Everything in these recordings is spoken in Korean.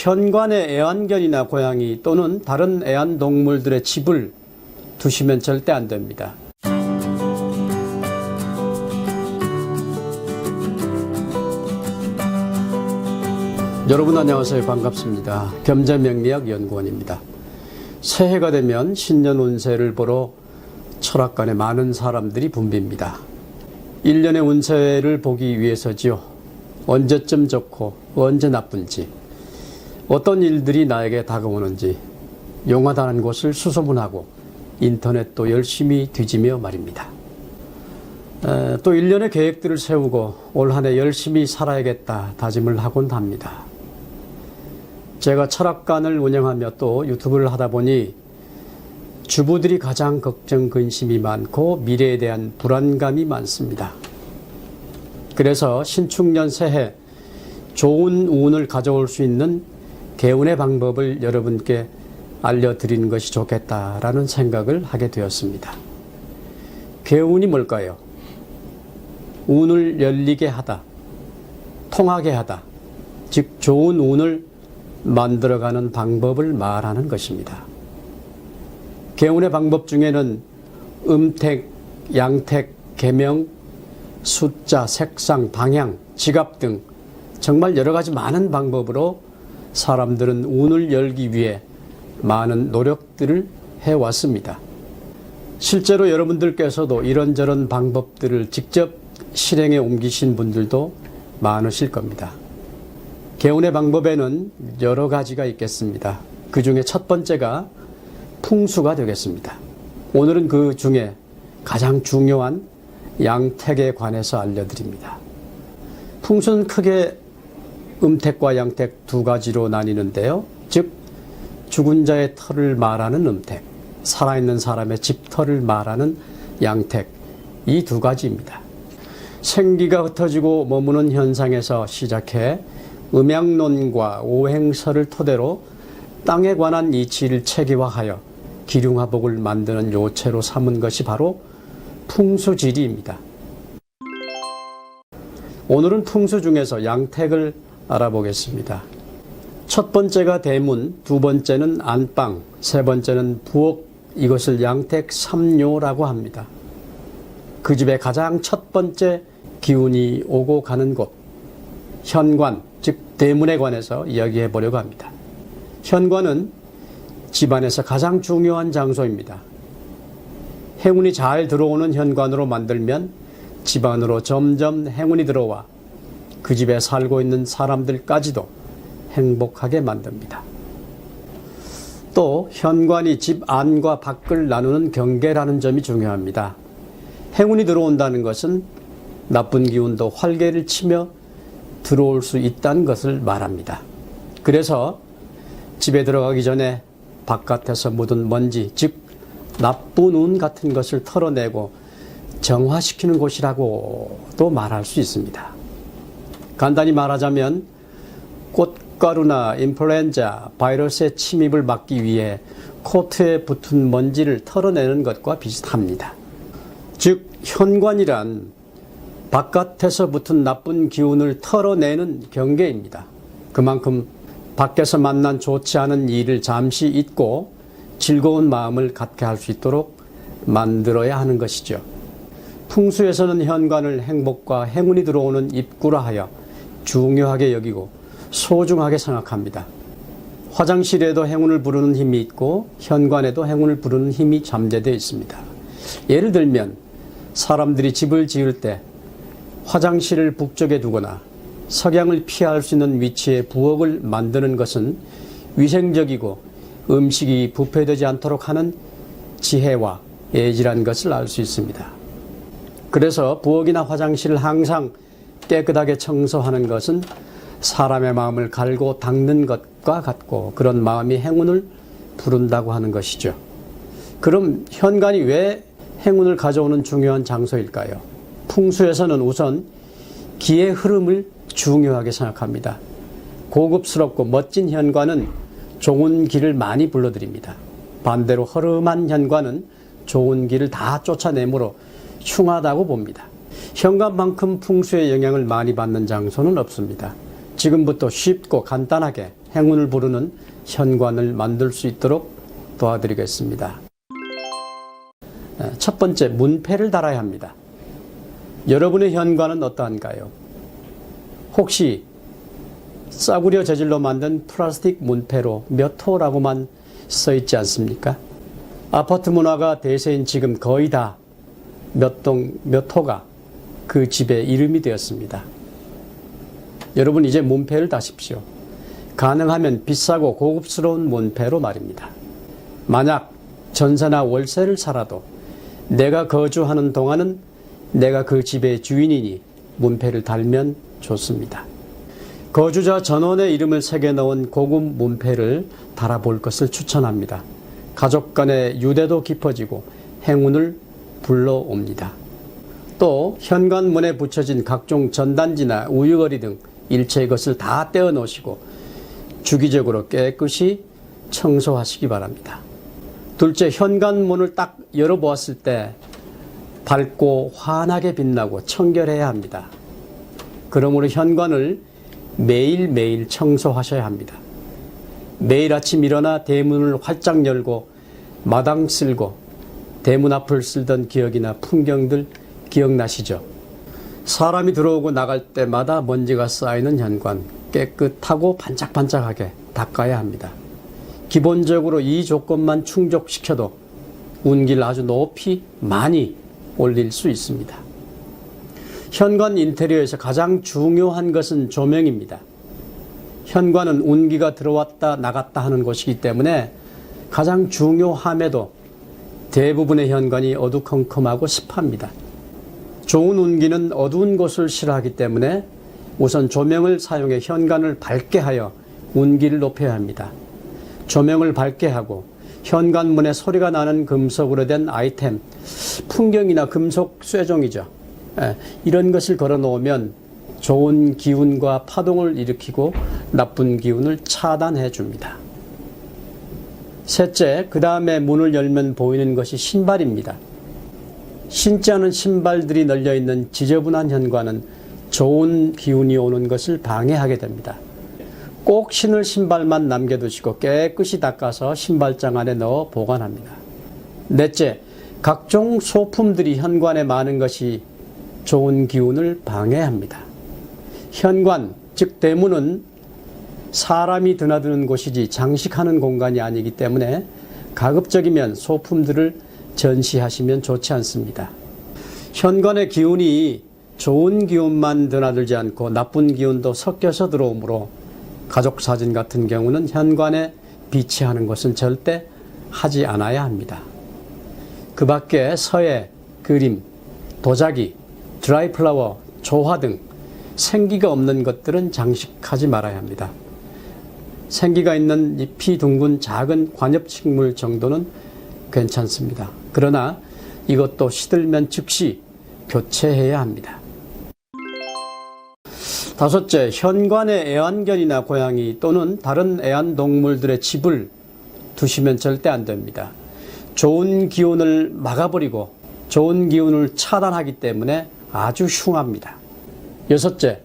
현관에 애완견이나 고양이 또는 다른 애완동물들의 집을 두시면 절대 안 됩니다. 여러분 안녕하세요. 반갑습니다. 겸재명리학연구원입니다. 새해가 되면 신년 운세를 보러 철학관에 많은 사람들이 붐빕니다. 1년의 운세를 보기 위해서지요. 언제쯤 좋고 언제 나쁜지, 어떤 일들이 나에게 다가오는지 용하다는 곳을 수소문하고 인터넷도 열심히 뒤지며 말입니다. 또 1년의 계획들을 세우고 올 한 해 열심히 살아야겠다 다짐을 하곤 합니다. 제가 철학관을 운영하며 또 유튜브를 하다 보니 주부들이 가장 걱정, 근심이 많고 미래에 대한 불안감이 많습니다. 그래서 신축년 새해 좋은 운을 가져올 수 있는 개운의 방법을 여러분께 알려드리는 것이 좋겠다라는 생각을 하게 되었습니다. 개운이 뭘까요? 운을 열리게 하다, 통하게 하다, 즉 좋은 운을 만들어가는 방법을 말하는 것입니다. 개운의 방법 중에는 음택, 양택, 계명, 숫자, 색상, 방향, 지갑 등 정말 여러 가지 많은 방법으로 사람들은 운을 열기 위해 많은 노력들을 해왔습니다. 실제로 여러분들께서도 이런저런 방법들을 직접 실행에 옮기신 분들도 많으실 겁니다. 개운의 방법에는 여러 가지가 있겠습니다. 그 중에 첫 번째가 풍수가 되겠습니다. 오늘은 그 중에 가장 중요한 양택에 관해서 알려드립니다. 풍수는 크게 음택과 양택 두 가지로 나뉘는데요. 즉 죽은 자의 터를 말하는 음택, 살아있는 사람의 집터를 말하는 양택, 이 두 가지입니다. 생기가 흩어지고 머무는 현상에서 시작해 음양론과 오행설을 토대로 땅에 관한 이치를 체계화하여 기륭화복을 만드는 요체로 삼은 것이 바로 풍수지리입니다. 오늘은 풍수 중에서 양택을 알아보겠습니다. 첫 번째가 대문, 두 번째는 안방, 세 번째는 부엌, 이것을 양택 삼요라고 합니다. 그 집의 가장 첫 번째 기운이 오고 가는 곳, 현관, 즉 대문에 관해서 이야기해 보려고 합니다. 현관은 집안에서 가장 중요한 장소입니다. 행운이 잘 들어오는 현관으로 만들면 집안으로 점점 행운이 들어와 그 집에 살고 있는 사람들까지도 행복하게 만듭니다. 또 현관이 집 안과 밖을 나누는 경계라는 점이 중요합니다. 행운이 들어온다는 것은 나쁜 기운도 활개를 치며 들어올 수 있다는 것을 말합니다. 그래서 집에 들어가기 전에 바깥에서 묻은 먼지, 즉 나쁜 운 같은 것을 털어내고 정화시키는 곳이라고도 말할 수 있습니다. 간단히 말하자면 꽃가루나 인플루엔자, 바이러스의 침입을 막기 위해 코트에 붙은 먼지를 털어내는 것과 비슷합니다. 즉 현관이란 바깥에서 붙은 나쁜 기운을 털어내는 경계입니다. 그만큼 밖에서 만난 좋지 않은 일을 잠시 잊고 즐거운 마음을 갖게 할 수 있도록 만들어야 하는 것이죠. 풍수에서는 현관을 행복과 행운이 들어오는 입구라 하여 중요하게 여기고 소중하게 생각합니다. 화장실에도 행운을 부르는 힘이 있고 현관에도 행운을 부르는 힘이 잠재되어 있습니다. 예를 들면 사람들이 집을 지을 때 화장실을 북쪽에 두거나 석양을 피할 수 있는 위치에 부엌을 만드는 것은 위생적이고 음식이 부패되지 않도록 하는 지혜와 예지란 것을 알 수 있습니다. 그래서 부엌이나 화장실을 항상 깨끗하게 청소하는 것은 사람의 마음을 갈고 닦는 것과 같고 그런 마음이 행운을 부른다고 하는 것이죠. 그럼 현관이 왜 행운을 가져오는 중요한 장소일까요? 풍수에서는 우선 기의 흐름을 중요하게 생각합니다. 고급스럽고 멋진 현관은 좋은 길을 많이 불러들입니다. 반대로 허름한 현관은 좋은 길을 다 쫓아내므로 흉하다고 봅니다. 현관만큼 풍수의 영향을 많이 받는 장소는 없습니다. 지금부터 쉽고 간단하게 행운을 부르는 현관을 만들 수 있도록 도와드리겠습니다. 첫 번째, 문패를 달아야 합니다. 여러분의 현관은 어떠한가요? 혹시 싸구려 재질로 만든 플라스틱 문패로 몇 호라고만 써 있지 않습니까? 아파트 문화가 대세인 지금 거의 다 몇 동, 몇 호가 그 집의 이름이 되었습니다. 여러분 이제 문패를 다십시오. 가능하면 비싸고 고급스러운 문패로 말입니다. 만약 전세나 월세를 살아도 내가 거주하는 동안은 내가 그 집의 주인이니 문패를 달면 좋습니다. 거주자 전원의 이름을 새겨 넣은 고급 문패를 달아볼 것을 추천합니다. 가족 간의 유대도 깊어지고 행운을 불러옵니다. 또 현관문에 붙여진 각종 전단지나 우유거리 등 일체의 것을 다 떼어 놓으시고 주기적으로 깨끗이 청소하시기 바랍니다. 둘째, 현관문을 딱 열어보았을 때 밝고 환하게 빛나고 청결해야 합니다. 그러므로 현관을 매일매일 청소하셔야 합니다. 매일 아침 일어나 대문을 활짝 열고 마당 쓸고 대문 앞을 쓸던 기억이나 풍경들 기억나시죠? 사람이 들어오고 나갈 때마다 먼지가 쌓이는 현관, 깨끗하고 반짝반짝하게 닦아야 합니다. 기본적으로 이 조건만 충족시켜도 운기를 아주 높이 많이 올릴 수 있습니다. 현관 인테리어에서 가장 중요한 것은 조명입니다. 현관은 운기가 들어왔다 나갔다 하는 곳이기 때문에 가장 중요함에도 대부분의 현관이 어두컴컴하고 습합니다. 좋은 운기는 어두운 곳을 싫어하기 때문에 우선 조명을 사용해 현관을 밝게 하여 운기를 높여야 합니다. 조명을 밝게 하고 현관문에 소리가 나는 금속으로 된 아이템, 풍경이나 금속 쇠종이죠. 이런 것을 걸어 놓으면 좋은 기운과 파동을 일으키고 나쁜 기운을 차단해 줍니다. 셋째, 그 다음에 문을 열면 보이는 것이 신발입니다. 신지 않은 신발들이 널려있는 지저분한 현관은 좋은 기운이 오는 것을 방해하게 됩니다. 꼭 신을 신발만 남겨두시고 깨끗이 닦아서 신발장 안에 넣어 보관합니다. 넷째, 각종 소품들이 현관에 많은 것이 좋은 기운을 방해합니다. 현관, 즉 대문은 사람이 드나드는 곳이지 장식하는 공간이 아니기 때문에 가급적이면 소품들을 전시하시면 좋지 않습니다. 현관의 기운이 좋은 기운만 드나들지 않고 나쁜 기운도 섞여서 들어오므로 가족 사진 같은 경우는 현관에 비치하는 것은 절대 하지 않아야 합니다. 그 밖에 서예, 그림, 도자기, 드라이 플라워, 조화 등 생기가 없는 것들은 장식하지 말아야 합니다. 생기가 있는 잎이 둥근 작은 관엽식물 정도는 괜찮습니다. 그러나 이것도 시들면 즉시 교체해야 합니다. 다섯째, 현관에 애완견이나 고양이 또는 다른 애완동물들의 집을 두시면 절대 안 됩니다. 좋은 기운을 막아버리고 좋은 기운을 차단하기 때문에 아주 흉합니다. 여섯째,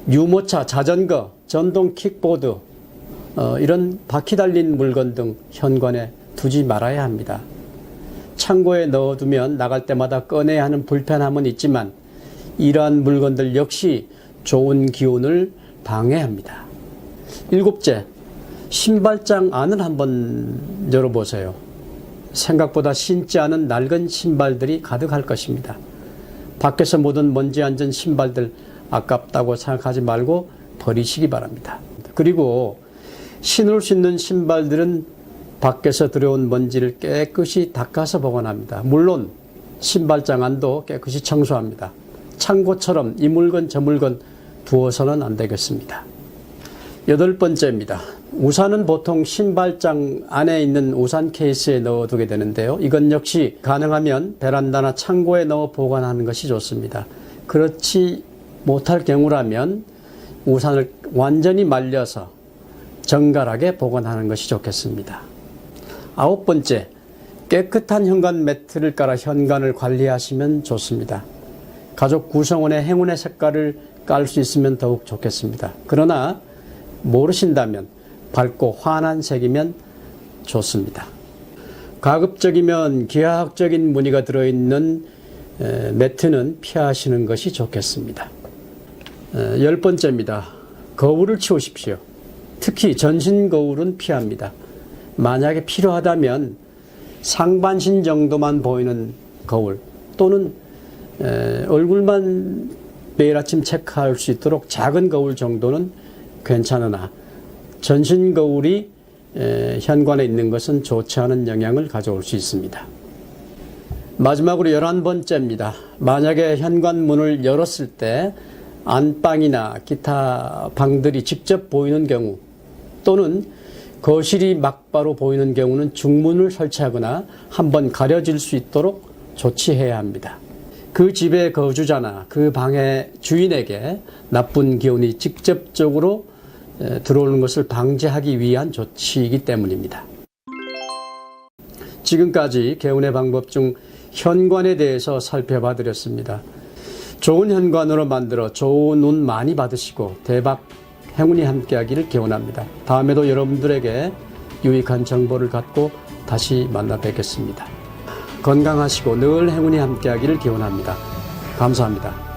유모차, 자전거, 전동 킥보드, 이런 바퀴 달린 물건 등 현관에 두지 말아야 합니다. 창고에 넣어두면 나갈 때마다 꺼내야 하는 불편함은 있지만 이러한 물건들 역시 좋은 기운을 방해합니다. 일곱째, 신발장 안을 한번 열어보세요. 생각보다 신지 않은 낡은 신발들이 가득할 것입니다. 밖에서 묻은 먼지 앉은 신발들 아깝다고 생각하지 말고 버리시기 바랍니다. 그리고 신을 신는 신발들은 밖에서 들어온 먼지를 깨끗이 닦아서 보관합니다. 물론 신발장 안도 깨끗이 청소합니다. 창고처럼 이 물건 저 물건 두어서는 안 되겠습니다. 여덟 번째입니다. 우산은 보통 신발장 안에 있는 우산 케이스에 넣어두게 되는데요. 이건 역시 가능하면 베란다나 창고에 넣어 보관하는 것이 좋습니다. 그렇지 못할 경우라면 우산을 완전히 말려서 정갈하게 보관하는 것이 좋겠습니다. 아홉 번째, 깨끗한 현관 매트를 깔아 현관을 관리하시면 좋습니다. 가족 구성원의 행운의 색깔을 깔 수 있으면 더욱 좋겠습니다. 그러나 모르신다면 밝고 환한 색이면 좋습니다. 가급적이면 기하학적인 무늬가 들어있는 매트는 피하시는 것이 좋겠습니다. 10번째입니다. 거울을 치우십시오. 특히 전신 거울은 피합니다. 만약에 필요하다면 상반신 정도만 보이는 거울 또는 얼굴만 매일 아침 체크할 수 있도록 작은 거울 정도는 괜찮으나 전신 거울이 현관에 있는 것은 좋지 않은 영향을 가져올 수 있습니다. 마지막으로 11번째입니다. 만약에 현관문을 열었을 때 안방이나 기타 방들이 직접 보이는 경우 또는 거실이 막바로 보이는 경우는 중문을 설치하거나 한번 가려질 수 있도록 조치해야 합니다. 그 집의 거주자나 그 방의 주인에게 나쁜 기운이 직접적으로 들어오는 것을 방지하기 위한 조치이기 때문입니다. 지금까지 개운의 방법 중 현관에 대해서 살펴봐 드렸습니다. 좋은 현관으로 만들어 좋은 운 많이 받으시고 대박 행운이 함께하기를 기원합니다. 다음에도 여러분들에게 유익한 정보를 갖고 다시 만나 뵙겠습니다. 건강하시고 늘 행운이 함께하기를 기원합니다. 감사합니다.